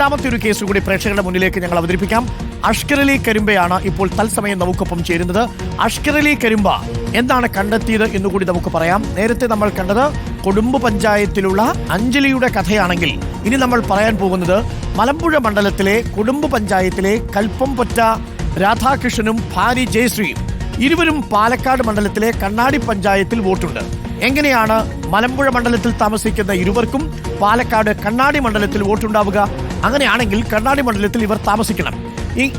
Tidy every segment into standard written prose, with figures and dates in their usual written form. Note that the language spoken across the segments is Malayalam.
രണ്ടാമത്തെ ഒരു കേസ് കൂടി പ്രേക്ഷകരുടെ മുന്നിലേക്ക് ഞങ്ങൾ അവതരിപ്പിക്കാം. അഷ്കർ അലി കരിമ്പയാണ് ഇപ്പോൾ തത്സമയം നമുക്കൊപ്പം ചേരുന്നത്. അഷ്കർ അലി കരിമ്പ എന്താണ് കണ്ടെത്തിയത് എന്നുകൂടി നമുക്ക് പറയാം. നേരത്തെ നമ്മൾ കണ്ടത് കൊടുമ്പ് പഞ്ചായത്തിലുള്ള അഞ്ജലിയുടെ കഥയാണെങ്കിൽ ഇനി നമ്മൾ പറയാൻ പോകുന്നത് മലമ്പുഴ മണ്ഡലത്തിലെ കൊടുമ്പ് പഞ്ചായത്തിലെ കൽപ്പംപൊറ്റ രാധാകൃഷ്ണനും ഭാര്യ ജയശ്രീയും ഇരുവരും പാലക്കാട് മണ്ഡലത്തിലെ കണ്ണാടി പഞ്ചായത്തിൽ വോട്ടുണ്ട്. എങ്ങനെയാണ് മലമ്പുഴ മണ്ഡലത്തിൽ താമസിക്കുന്ന ഇരുവർക്കും പാലക്കാട് കണ്ണാടി മണ്ഡലത്തിൽ വോട്ടുണ്ടാവുക? അങ്ങനെയാണെങ്കിൽ കണ്ണാടി മണ്ഡലത്തിൽ ഇവർ താമസിക്കണം.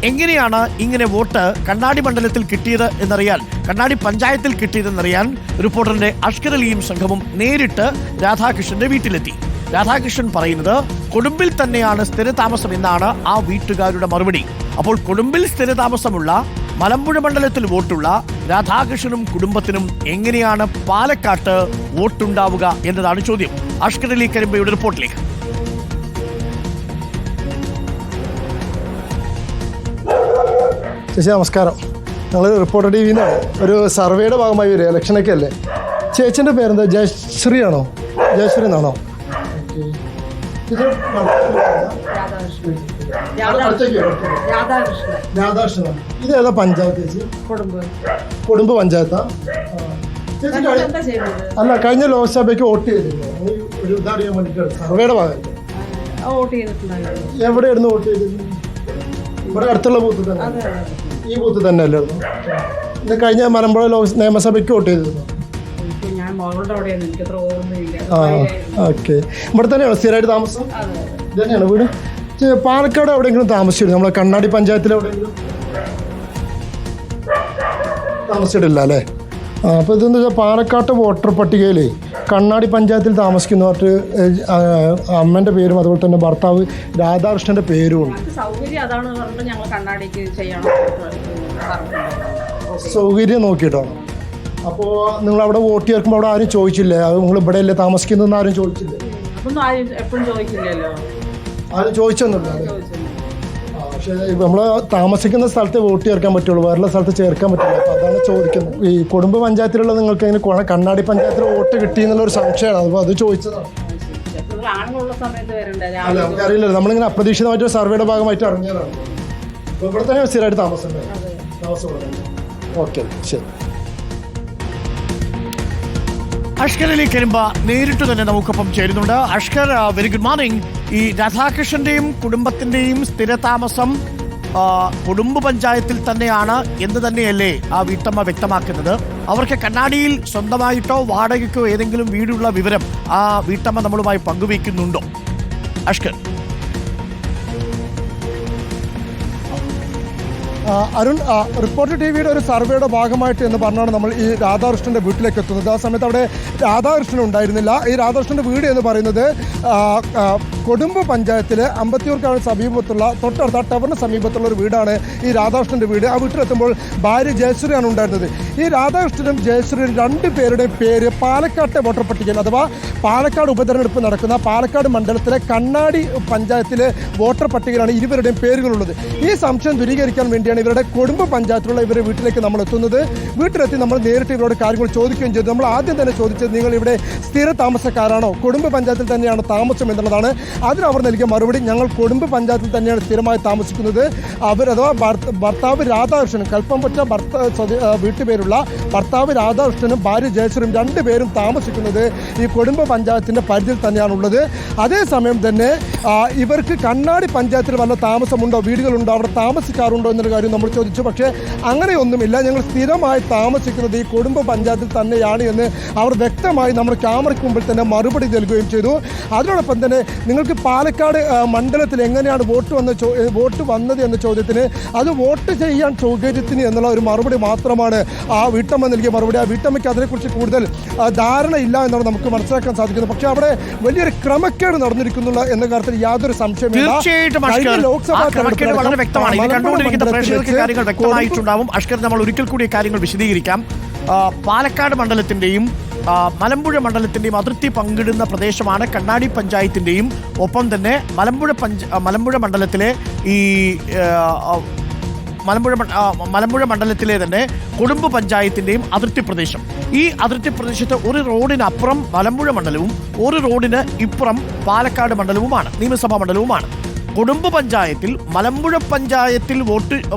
എങ്ങനെയാണ് ഇങ്ങനെ വോട്ട് കണ്ണാടി മണ്ഡലത്തിൽ കിട്ടിയത് എന്നറിയാൻ, കണ്ണാടി പഞ്ചായത്തിൽ കിട്ടിയതെന്നറിയാൻ റിപ്പോർട്ടറിന്റെ അഷ്കർ അലിയും സംഘവും നേരിട്ട് രാധാകൃഷ്ണന്റെ വീട്ടിലെത്തി. രാധാകൃഷ്ണൻ പറയുന്നത് കൊടുമ്പിൽ തന്നെയാണ് സ്ഥിരതാമസം എന്നാണ് ആ വീട്ടുകാരുടെ മറുപടി. അപ്പോൾ കൊടുമ്പിൽ സ്ഥിരതാമസമുള്ള മലമ്പുഴ മണ്ഡലത്തിൽ വോട്ടുള്ള രാധാകൃഷ്ണനും കുടുംബത്തിനും എങ്ങനെയാണ് പാലക്കാട്ട് വോട്ടുണ്ടാവുക എന്നതാണ് ചോദ്യം. അഷ്കർ അലി കരിമ്പയുടെ റിപ്പോർട്ടിലേക്ക്. ചേച്ചി നമസ്കാരം. ഞങ്ങൾ റിപ്പോർട്ടർ ടി വിന്നാണ്. ഒരു സർവേയുടെ ഭാഗമായി വരിക, ഇലക്ഷനൊക്കെ അല്ലേ. ചേച്ചിൻ്റെ പേരെന്താ? ജയശ്രീ ആണോ? ജയശ്രീ എന്നാണോ? രാധാകൃഷ്ണൻ. ഇത് ഏതാ പഞ്ചായത്ത് ചേച്ചി? കൊടുമ്പ് പഞ്ചായത്താ? അല്ല, കഴിഞ്ഞ ലോക്സഭയ്ക്ക് വോട്ട് ചെയ്തിരുന്നു. ഒരു ഇതറിയാൻ വേണ്ടിയിട്ടാണ്, സർവേയുടെ ഭാഗത്ത്. എവിടെയായിരുന്നു വോട്ട് ചെയ്തിരുന്നത്? ഇവിടെ അടുത്തുള്ള ബൂത്ത് തന്നെ, ഈ ബൂത്ത് തന്നെ അല്ലായിരുന്നു? ഇത് കഴിഞ്ഞ മലമ്പുഴ നിയമസഭയ്ക്ക് വോട്ട് ചെയ്തിരുന്നു. ഓക്കെ. ഇവിടെ തന്നെയാണോ സ്ഥിരമായിട്ട് താമസം? ഇത് തന്നെയാണ് വീട്. പാലക്കാട് എവിടെയെങ്കിലും താമസിച്ചിരുന്നു? നമ്മളെ കണ്ണാടി പഞ്ചായത്തിൽ എവിടെയെങ്കിലും താമസിച്ചിട്ടില്ല അല്ലേ? അപ്പോൾ ഇതെന്ന് വെച്ചാൽ പാലക്കാട്ട് വോട്ടർ പട്ടികയിൽ കണ്ണാടി പഞ്ചായത്തിൽ താമസിക്കുന്നവർക്ക് അമ്മേൻ്റെ പേരും അതുപോലെ തന്നെ ഭർത്താവ് രാധാകൃഷ്ണൻ്റെ പേരും ഉണ്ട്. സൗകര്യം നോക്കിയിട്ടാണ്. അപ്പോൾ നിങ്ങൾ അവിടെ വോട്ട് ചേർക്കുമ്പോൾ അവിടെ ആരും ചോദിച്ചില്ലേ അത് നിങ്ങൾ ഇവിടെ അല്ലേ താമസിക്കുന്നതെന്ന് ആരും ചോദിച്ചില്ലേ? ആരും ചോദിച്ചൊന്നുമില്ല. പക്ഷേ നമ്മൾ താമസിക്കുന്ന സ്ഥലത്ത് വോട്ട് ചേർക്കാൻ പറ്റുള്ളൂ, വേറെ സ്ഥലത്ത് ചേർക്കാൻ പറ്റില്ല. അപ്പോൾ അതാണ് ചോദിക്കുന്നത്. ഈ കൊടുമ്പ് പഞ്ചായത്തിലുള്ള നിങ്ങൾക്ക് എങ്ങനെ കണ്ണാടി പഞ്ചായത്തിൽ വോട്ട് കിട്ടി എന്നുള്ളൊരു സംശയമാണ്. അപ്പോൾ അത് ചോദിച്ചതാണ്. അല്ല, നമുക്കറിയില്ലല്ലോ. നമ്മളിങ്ങനെ അപ്രതീക്ഷിതമായിട്ട് സർവേയുടെ ഭാഗമായിട്ട് അറിഞ്ഞതാണ്. അപ്പോൾ ഇവിടെ തന്നെ സ്ഥിരമായിട്ട് താമസം. ഓക്കെ, ശരി. അഷ്കർ അലി കരിമ്പ നേരിട്ട് തന്നെ നമുക്കൊപ്പം ചേരുന്നുണ്ട്. Ashkar, very good morning. ഈ രാധാകൃഷ്ണന്റെയും കുടുംബത്തിന്റെയും സ്ഥിരതാമസം കൊടുമ്പ് പഞ്ചായത്തിൽ തന്നെയാണ് എന്ന് തന്നെയല്ലേ ആ വീട്ടമ്മ വ്യക്തമാക്കുന്നത്? അവർക്ക് കണ്ണാടിയിൽ സ്വന്തമായിട്ടോ വാടകയ്ക്കോ ഏതെങ്കിലും വീടുള്ള വിവരം ആ വീട്ടമ്മ നമ്മളുമായി പങ്കുവയ്ക്കുന്നുണ്ടോ? അഷ്കർ. അരുൺ, റിപ്പോർട്ടർ ടി വിയുടെ ഒരു സർവേയുടെ ഭാഗമായിട്ട് എന്ന് പറഞ്ഞാണ് നമ്മൾ ഈ രാധാകൃഷ്ണൻ്റെ വീട്ടിലേക്ക് എത്തുന്നത്. ആ സമയത്ത് അവിടെ രാധാകൃഷ്ണൻ ഉണ്ടായിരുന്നില്ല. ഈ രാധാകൃഷ്ണൻ്റെ വീട് എന്ന് പറയുന്നത് കൊടുമ്പ് പഞ്ചായത്തിലെ അമ്പത്തിയൂർക്കാണ് സമീപത്തുള്ള, തൊട്ടടുത്ത ടവറിന് സമീപത്തുള്ള ഒരു വീടാണ് ഈ രാധാകൃഷ്ണൻ്റെ വീട്. ആ വീട്ടിലെത്തുമ്പോൾ ഭാര്യ ജയശ്രീയാണ് ഉണ്ടായിരുന്നത്. ഈ രാധാകൃഷ്ണനും ജയശ്രീയും രണ്ടു പേരുടെ പേര് പാലക്കാട്ടെ വോട്ടർ പട്ടികയിൽ, അഥവാ പാലക്കാട് ഉപതെരഞ്ഞെടുപ്പ് നടക്കുന്ന പാലക്കാട് മണ്ഡലത്തിലെ കണ്ണാടി പഞ്ചായത്തിലെ വോട്ടർ പട്ടികയിലാണ് ഇരുവരുടെയും പേരുകളുള്ളത്. ഈ സംശയം ദൂരീകരിക്കാൻ വേണ്ടിയാണ് ഇവരുടെ കൊടുമ്പ് പഞ്ചായത്തിലുള്ള ഇവരുടെ വീട്ടിലേക്ക് നമ്മൾ എത്തുന്നത്. വീട്ടിലെത്തി നമ്മൾ നേരിട്ട് ഇവരോട് കാര്യങ്ങൾ ചോദിക്കുകയും ചെയ്തു. നമ്മൾ ആദ്യം തന്നെ ചോദിച്ചത് നിങ്ങൾ ഇവിടെ സ്ഥിര താമസക്കാരാണോ, കൊടുമ്പ് പഞ്ചായത്തിൽ തന്നെയാണ് താമസം എന്നുള്ളതാണ്. അതിന് അവർ നൽകിയ മറുപടി ഞങ്ങൾ കൊടുമ്പ് പഞ്ചായത്തിൽ തന്നെയാണ് സ്ഥിരമായി താമസിക്കുന്നത്. അഥവാ ഭർത്താവ് രാധാകൃഷ്ണനും കൽപ്പംപൊറ്റ വീട്ടുപേരുള്ള ഭർത്താവ് രാധാകൃഷ്ണനും ഭാര്യ ജയശ്രീയും രണ്ടുപേരും താമസിക്കുന്നത് ഈ കൊടുമ്പ് പഞ്ചായത്തിൻ്റെ പരിധിയിൽ തന്നെയാണുള്ളത്. അതേസമയം തന്നെ ഇവർക്ക് കണ്ണാടി പഞ്ചായത്തിൽ വല്ല താമസമുണ്ടോ, വീടുകളുണ്ടോ, അവിടെ താമസിക്കാറുണ്ടോ എന്നൊരു കാര്യം നമ്മൾ ചോദിച്ചു. പക്ഷേ അങ്ങനെയൊന്നുമില്ല, ഞങ്ങൾ സ്ഥിരമായി താമസിക്കുന്നത് ഈ കൊടുമ്പ് പഞ്ചായത്തിൽ തന്നെയാണ് എന്ന് അവർ വ്യക്തമായി നമ്മുടെ ക്യാമറയ്ക്ക് മുമ്പിൽ തന്നെ മറുപടി നൽകുകയും ചെയ്തു. അതിനോടൊപ്പം തന്നെ നിങ്ങൾക്ക് പാലക്കാട് മണ്ഡലത്തിൽ എങ്ങനെയാണ് വോട്ട് വന്നത് എന്ന ചോദ്യത്തിന് അത് വോട്ട് ചെയ്യാൻ സൗകര്യത്തിന് എന്നുള്ള ഒരു മറുപടി മാത്രമാണ് ആ വീട്ടമ്മ നൽകിയ മറുപടി. ആ വീട്ടമ്മയ്ക്ക് അതിനെക്കുറിച്ച് കൂടുതൽ ധാരണയില്ല എന്നാണ് നമുക്ക് മനസ്സിലാക്കാൻ സാധിക്കുന്നത്. പക്ഷേ അവിടെ വലിയൊരു ക്രമക്കേട് നടന്നിരിക്കുന്നുള്ള എന്ന കാര്യത്തിൽ യാതൊരു സംശയമില്ല. വ്യക്തമായിട്ടുണ്ടാവും. അഷ്കർ, നമ്മൾ ഒരിക്കൽ കൂടി കാര്യങ്ങൾ വിശദീകരിക്കാം. പാലക്കാട് മണ്ഡലത്തിന്റെയും മലമ്പുഴ മണ്ഡലത്തിന്റെയും അതിർത്തി പങ്കിടുന്ന പ്രദേശമാണ് കണ്ണാടി പഞ്ചായത്തിന്റെയും ഒപ്പം തന്നെ മലമ്പുഴ മണ്ഡലത്തിലെ ഈ മലമ്പുഴ മണ്ഡലത്തിലെ തന്നെ കൊടുമ്പ് പഞ്ചായത്തിന്റെയും അതിർത്തി പ്രദേശം. ഈ അതിർത്തി പ്രദേശത്ത് ഒരു റോഡിനപ്പുറം മലമ്പുഴ മണ്ഡലവും ഒരു റോഡിന് ഇപ്പുറം പാലക്കാട് മണ്ഡലവുമാണ്, നിയമസഭാ മണ്ഡലവുമാണ്. കൊടുമ്പ് പഞ്ചായത്തിൽ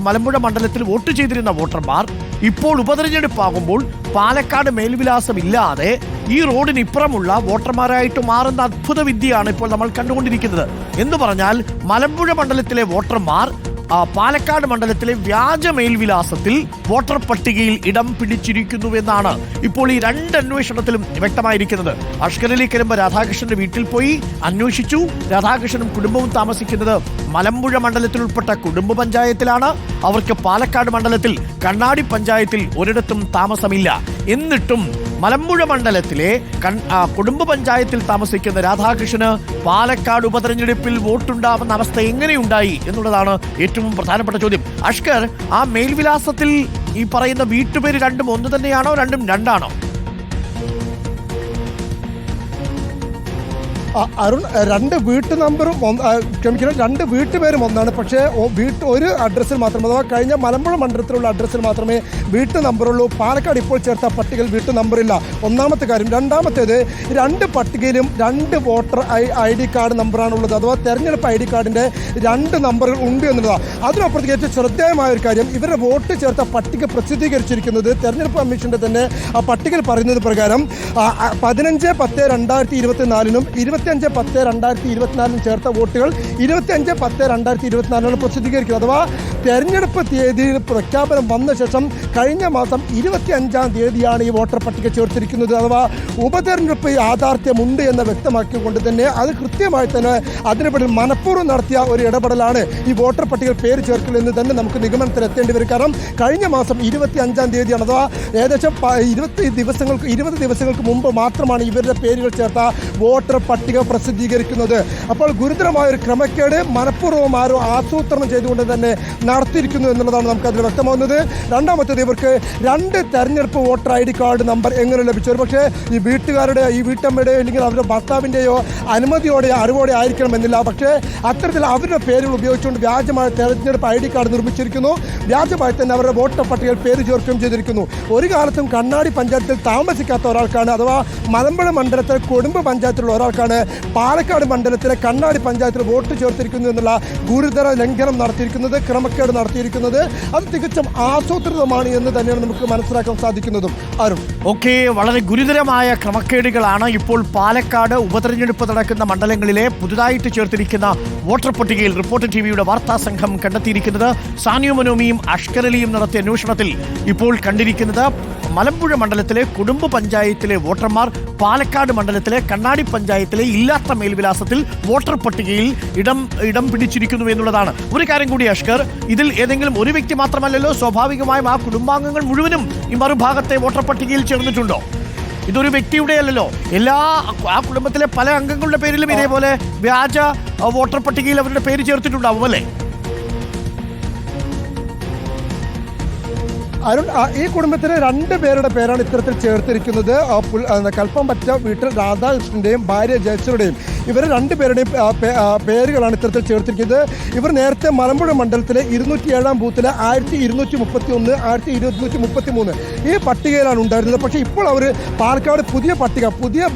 മലമ്പുഴ മണ്ഡലത്തിൽ വോട്ട് ചെയ്തിരുന്ന വോട്ടർമാർ ഇപ്പോൾ ഉപതെരഞ്ഞെടുപ്പാകുമ്പോൾ പാലക്കാട് മേൽവിലാസം ഇല്ലാതെ ഈ റോഡിനിപ്പുറമുള്ള വോട്ടർമാരായിട്ട് മാറുന്ന അത്ഭുത വിദ്യയാണ് ഇപ്പോൾ നമ്മൾ കണ്ടുകൊണ്ടിരിക്കുന്നത്. എന്ന് പറഞ്ഞാൽ മലമ്പുഴ മണ്ഡലത്തിലെ വോട്ടർമാർ പാലക്കാട് മണ്ഡലത്തിലെ വ്യാജ മേൽവിലാസത്തിൽ വോട്ടർ പട്ടികയിൽ ഇടം പിടിച്ചിരിക്കുന്നുവെന്നാണ് ഇപ്പോൾ ഈ രണ്ട് അന്വേഷണത്തിലും വ്യക്തമായിരിക്കുന്നത്. അഷ്കർ അലി കരിമ്പ രാധാകൃഷ്ണന്റെ വീട്ടിൽ പോയി അന്വേഷിച്ചു. രാധാകൃഷ്ണനും കുടുംബവും താമസിക്കുന്നത് മലമ്പുഴ മണ്ഡലത്തിൽ ഉൾപ്പെട്ട കുടുംബ പഞ്ചായത്തിലാണ്. അവർക്ക് പാലക്കാട് മണ്ഡലത്തിൽ കണ്ണാടി പഞ്ചായത്തിൽ ഒരിടത്തും താമസമില്ല. എന്നിട്ടും മലമ്പുഴ മണ്ഡലത്തിലെ കുടുംബ പഞ്ചായത്തിൽ താമസിക്കുന്ന രാധാകൃഷ്ണന് പാലക്കാട് ഉപതെരഞ്ഞെടുപ്പിൽ വോട്ടുണ്ടാവുന്ന അവസ്ഥ എങ്ങനെയുണ്ടായി എന്നുള്ളതാണ് ഏറ്റവും പ്രധാനപ്പെട്ട ചോദ്യം. അഷ്കർ, ആ മേൽവിലാസത്തിൽ ഈ പറയുന്ന വീട്ടുപേര് രണ്ടും ഒന്ന് തന്നെയാണോ, രണ്ടും രണ്ടാണോ? അരുൺ, രണ്ട് വീട്ടു നമ്പറും ക്ഷമിക്കണം, രണ്ട് വീട്ടുപേരും ഒന്നാണ്. പക്ഷേ ഒരു അഡ്രസ്സിൽ മാത്രം, അഥവാ കഴിഞ്ഞ മലമ്പുഴ മണ്ഡലത്തിലുള്ള അഡ്രസ്സിൽ മാത്രമേ വീട്ടു നമ്പറുള്ളൂ. പാലക്കാട് ഇപ്പോൾ ചേർത്ത പട്ടികയിൽ വീട്ടു നമ്പറില്ല. ഒന്നാമത്തെ കാര്യം. രണ്ടാമത്തേത്, രണ്ട് പട്ടികയിലും രണ്ട് വോട്ടർ ID കാർഡ് നമ്പറാണുള്ളത്. അഥവാ തെരഞ്ഞെടുപ്പ് ID കാർഡിൻ്റെ രണ്ട് നമ്പറുകൾ ഉണ്ട് എന്നുള്ളതാണ്. അതിനപ്പുറത്തേക്ക് ഏറ്റവും ശ്രദ്ധേയമായ ഒരു കാര്യം, ഇവരുടെ വോട്ട് ചേർത്ത പട്ടിക പ്രസിദ്ധീകരിച്ചിരിക്കുന്നത് തെരഞ്ഞെടുപ്പ് കമ്മീഷന്റെ തന്നെ ആ പട്ടികയിൽ പറയുന്നത് പ്രകാരം 15/10/2024 25/10/2024 ചേർത്ത വോട്ടുകൾ 25/10/2024 പ്രസിദ്ധീകരിക്കുന്നത്. അഥവാ തെരഞ്ഞെടുപ്പ് തീയതിയിൽ പ്രഖ്യാപനം വന്ന ശേഷം കഴിഞ്ഞ മാസം 25-ാം തീയതിയാണ് ഈ വോട്ടർ പട്ടിക ചേർത്തിരിക്കുന്നത്. അഥവാ ഉപതെരഞ്ഞെടുപ്പ് യാഥാർത്ഥ്യമുണ്ട് എന്ന് വ്യക്തമാക്കിക്കൊണ്ട് തന്നെ അത് കൃത്യമായി തന്നെ അതിനുപടി മനഃപൂർവ്വം നടത്തിയ ഒരു ഇടപെടലാണ് ഈ വോട്ടർ പട്ടികയിൽ പേര് ചേർക്കൽ എന്ന് തന്നെ നമുക്ക് നിഗമനത്തിൽ എത്തേണ്ടി വരും. കാരണം കഴിഞ്ഞ മാസം 25-ാം തീയതിയാണ്, അഥവാ ഏകദേശം 20 ദിവസങ്ങൾക്ക് മുമ്പ് മാത്രമാണ് ഇവരുടെ പേരുകൾ ചേർത്ത വോട്ടർ പട്ടിക പ്രസിദ്ധീകരിക്കുന്നത്. അപ്പോൾ ഗുരുതരമായ ഒരു ക്രമക്കേട് മനഃപൂർവ്വം ആരോ ആസൂത്രണം ചെയ്തുകൊണ്ട് തന്നെ നടത്തിയിരിക്കുന്നു എന്നുള്ളതാണ് നമുക്കതിൽ വ്യക്തമാകുന്നത്. രണ്ടാമത്തേത്, ഇവർക്ക് രണ്ട് തെരഞ്ഞെടുപ്പ് വോട്ടർ ID കാർഡ് നമ്പർ എങ്ങനെ ലഭിച്ചു? ഒരു പക്ഷേ ഈ വീട്ടുകാരുടെ, ഈ വീട്ടമ്മയുടെയോ അല്ലെങ്കിൽ അവരുടെ ഭർത്താവിൻ്റെയോ അനുമതിയോടെ അറിവോടെ ആയിരിക്കണമെന്നില്ല. പക്ഷേ അത്തരത്തിൽ അവരുടെ പേരുകൾ ഉപയോഗിച്ചുകൊണ്ട് വ്യാജമായ തെരഞ്ഞെടുപ്പ് ID കാർഡ് നിർമ്മിച്ചിരിക്കുന്നു. വ്യാജമായി തന്നെ അവരുടെ വോട്ടർ പട്ടികയിൽ പേര് ചേർക്കുകയും ചെയ്തിരിക്കുന്നു. ഒരു കാലത്തും കണ്ണാടി പഞ്ചായത്തിൽ താമസിക്കാത്ത ഒരാൾക്കാണ്, അഥവാ മലമ്പുഴ മണ്ഡലത്തിലെ കൊടുമ്പ് പഞ്ചായത്തിലുള്ള ഒരാൾക്കാണ് പാലക്കാട് മണ്ഡലത്തിലെ കണ്ണാടി പഞ്ചായത്തിൽ വോട്ട് ചേർത്തിരിക്കുന്നു എന്നുള്ള ഗുരുതര ലംഘനം നടത്തിയിരിക്കുന്നത്, ക്രമക്കേട് നടത്തിയിരിക്കുന്നത്. അത് തികച്ചും ആസൂത്രിതമാണ് എന്ന് തന്നെയാണ് നമുക്ക് മനസ്സിലാക്കാൻ സാധിക്കുന്നതും. അരുൺ, ഓക്കെ, വളരെ ഗുരുതരമായ ക്രമക്കേടുകളാണ് ഇപ്പോൾ പാലക്കാട് ഉപതെരഞ്ഞെടുപ്പ് നടക്കുന്ന മണ്ഡലങ്ങളിലെ പുതുതായിട്ട് ചേർത്തിരിക്കുന്ന വോട്ടർ പട്ടികയിൽ റിപ്പോർട്ടർ TVയുടെ വാർത്താ സംഘം കണ്ടെത്തിയിരിക്കുന്നത്. സാനിയോ മനോമിയും അഷ്കർ അലിയും നടത്തിയ അന്വേഷണത്തിൽ ഇപ്പോൾ കണ്ടിരിക്കുന്നത് മലമ്പുഴ മണ്ഡലത്തിലെ കുടുംബ പഞ്ചായത്തിലെ വോട്ടർമാർ പാലക്കാട് മണ്ഡലത്തിലെ കണ്ണാടി പഞ്ചായത്തിലെ ഇല്ലാത്ത മേൽവിലാസത്തിൽ വോട്ടർ പട്ടികയിൽ ഇടം പിടിച്ചിരിക്കുന്നു എന്നുള്ളതാണ്. ഒരു കാര്യം കൂടി അഷ്കർ, ഇതിൽ ഏതെങ്കിലും ഒരു വ്യക്തി മാത്രമല്ലല്ലോ, സ്വാഭാവികമായും ആ കുടുംബാംഗങ്ങൾ മുഴുവനും ഈ മറുഭാഗത്തെ വോട്ടർ പട്ടികയിൽ ചേർന്നിട്ടുണ്ടോ? ഇതൊരു വ്യക്തിയുടെ അല്ലല്ലോ, ആ കുടുംബത്തിലെ പല അംഗങ്ങളുടെ പേരിലും ഇതേപോലെ വ്യാജ വോട്ടർ പട്ടികയിൽ അവരുടെ പേര് ചേർത്തിട്ടുണ്ടാവും അല്ലേ? അരുൺ, ഈ കുടുംബത്തിലെ രണ്ട് പേരുടെ പേരാണ് ഇത്തരത്തിൽ ചേർത്തിരിക്കുന്നത്. കൽപ്പംപറ്റ വീട്ടിൽ രാധാകൃഷ്ണന്റെയും ഭാര്യ ജയശ്രീയുടെയും, ഇവർ രണ്ടുപേരുടെയും പേരുകളാണ് ഇത്തരത്തിൽ ചേർത്തിരിക്കുന്നത്. ഇവർ നേരത്തെ മലമ്പുഴ മണ്ഡലത്തിലെ 207-ാം ബൂത്തിലെ 1231, 1233 ഈ പട്ടികയിലാണ് ഉണ്ടായിരുന്നത്. പക്ഷേ ഇപ്പോൾ അവർ പാലക്കാട് പുതിയ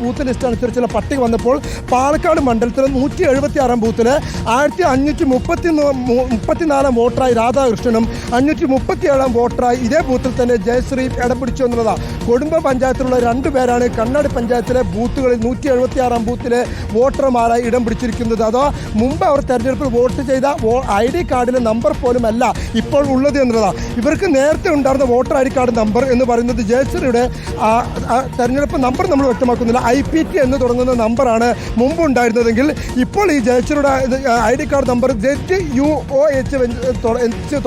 ബൂത്ത് ലിസ്റ്റ് അനുസരിച്ചുള്ള പട്ടിക വന്നപ്പോൾ പാലക്കാട് മണ്ഡലത്തിലെ 176-ാം ബൂത്തിലെ 1534-ാം വോട്ടറായി രാധാകൃഷ്ണനും 537-ാം വോട്ടറായി ഇതേ ബൂത്തിൽ തന്നെ ജയശ്രീ ഇടം പിടിച്ചു എന്നുള്ളതാണ്. കൊടുമ്പ പഞ്ചായത്തിലുള്ള രണ്ടുപേരാണ് കണ്ണാടി പഞ്ചായത്തിലെ ബൂത്തുകളിൽ 176-ാം ബൂത്തിലെ വോട്ടർമാരായി ഇടം പിടിച്ചിരിക്കുന്നത്. അതോ മുമ്പ് അവർ തെരഞ്ഞെടുപ്പിൽ വോട്ട് ചെയ്ത ID കാർഡിലെ നമ്പർ പോലും അല്ല ഇപ്പോൾ ഉള്ളത് എന്നുള്ളതാണ്. ഇവർക്ക് നേരത്തെ ഉണ്ടായിരുന്ന വോട്ടർ ID കാർഡ് നമ്പർ എന്ന് പറയുന്നത് ജയശ്രീയുടെ തെരഞ്ഞെടുപ്പ് നമ്പർ നമ്മൾ വ്യക്തമാക്കുന്നില്ല, IPT എന്ന് തുടങ്ങുന്ന നമ്പറാണ് മുമ്പ് ഉണ്ടായിരുന്നതെങ്കിൽ ഇപ്പോൾ ഈ ജയശ്രീയുടെ ID കാർഡ് നമ്പർ ZUOH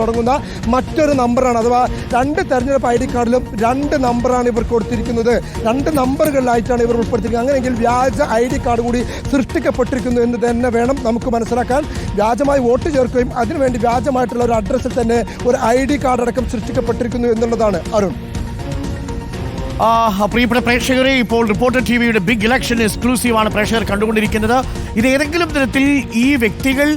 തുടങ്ങുന്ന മറ്റൊരു നമ്പറാണ്. അഥവാ രണ്ട് തെരഞ്ഞെടുപ്പ് ID കാർഡിലും രണ്ട് നമ്പറാണ് ഇവർ കൊടുത്തിരിക്കുന്നത്. രണ്ട് നമ്പറുകളിലായിട്ടാണ് ഇവർ ഉൾപ്പെടുത്തിയിരിക്കുന്നത്. അങ്ങനെയെങ്കിൽ വ്യാജ ID കാർഡ് കൂടി സൃഷ്ടിക്കപ്പെട്ടിരിക്കുന്നു എന്ന് തന്നെ വേണം നമുക്ക് മനസ്സിലാക്കാൻ. വ്യാജമായി വോട്ട് ചേർക്കുകയും അതിനുവേണ്ടി വ്യാജമായിട്ടുള്ള ഒരു അഡ്രസ്സിൽ തന്നെ ഒരു ID കാർഡ് അടക്കം സൃഷ്ടിക്കപ്പെട്ടിരിക്കുന്നു എന്നുള്ളതാണ്. അരുൺ, പ്രിയപ്പെട്ട പ്രേക്ഷകരെ, ഇപ്പോൾ റിപ്പോർട്ടർ ടിവിയുടെ ബിഗ് ഇലക്ഷൻ എക്സ്ക്ലൂസീവ് ആണ് പ്രേക്ഷകർ കണ്ടുകൊണ്ടിരിക്കുന്നത്. ഇത് ഏതെങ്കിലും തരത്തിൽ ഈ വ്യക്തികൾ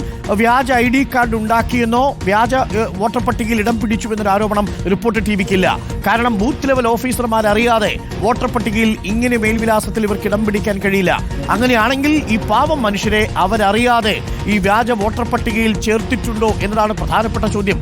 വ്യാജ ID കാർഡ് ഉണ്ടാക്കിയെന്നോ വ്യാജ വോട്ടർ പട്ടികയിൽ ഇടം പിടിച്ചു എന്നൊരു ആരോപണം റിപ്പോർട്ടർ ടിവിക്കില്ല. കാരണം ബൂത്ത് ലെവൽ ഓഫീസർമാർ അറിയാതെ വോട്ടർ പട്ടികയിൽ ഇങ്ങനെ മേൽവിലാസത്തിൽ ഇവർക്ക് ഇടം പിടിക്കാൻ കഴിയില്ല. അങ്ങനെയാണെങ്കിൽ ഈ പാവം മനുഷ്യരെ അവരറിയാതെ ഈ വ്യാജ വോട്ടർ പട്ടികയിൽ ചേർത്തിട്ടുണ്ടോ എന്നതാണ് പ്രധാനപ്പെട്ട ചോദ്യം.